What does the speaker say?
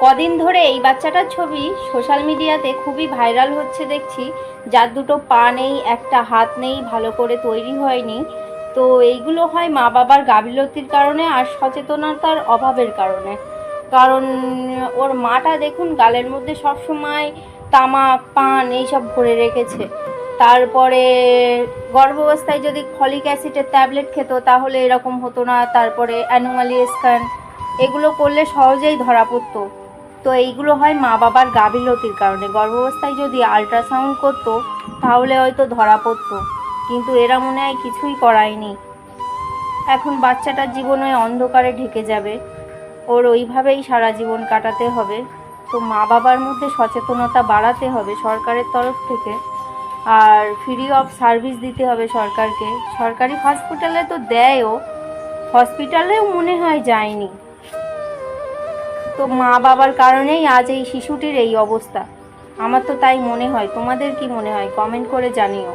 কদিন ধরে এই বাচ্চাটার ছবি সোশ্যাল মিডিয়াতে খুবই ভাইরাল হচ্ছে দেখছি, যার দুটো পা নেই, একটা হাত নেই, ভালো করে তৈরি হয়নি। তো এইগুলো হয় মা বাবার গাফিলতির কারণে আর সচেতনতার অভাবের কারণে। কারণ ওর মাটা দেখুন গালের মধ্যে সবসময় তামাক পান এইসব ভরে রেখেছে। তারপরে গর্ভাবস্থায় যদি ফলিক অ্যাসিডের ট্যাবলেট খেত তাহলে এরকম হতো না। তারপরে অ্যানোমালি স্ক্যান এগুলো করলে সহজেই ধরা পড়তো। তো এইগুলো হয় মা বাবার গাফিলতির কারণে। গর্ভাবস্থায় যদি আল্ট্রাসাউন্ড করতো তাহলে হয়তো ধরা পড়তো, কিন্তু এরা মনে হয় কিছুই করায়নি। এখন বাচ্চাটার জীবন ওই অন্ধকারে ঢেকে যাবে, ওর ওইভাবেই সারা জীবন কাটাতে হবে। তো মা বাবার মধ্যে সচেতনতা বাড়াতে হবে সরকারের তরফ থেকে, আর ফ্রি অফ সার্ভিস দিতে হবে সরকারকে। সরকারি হসপিটালে তো দেয়ও, হসপিটালেও মনে হয় যায়নি। তো মা বাবার কারণেই আজ এই শিশুটির এই অবস্থা। আমার তো তাই মনে হয়। তোমাদের কি মনে হয়? কমেন্ট করে জানিও।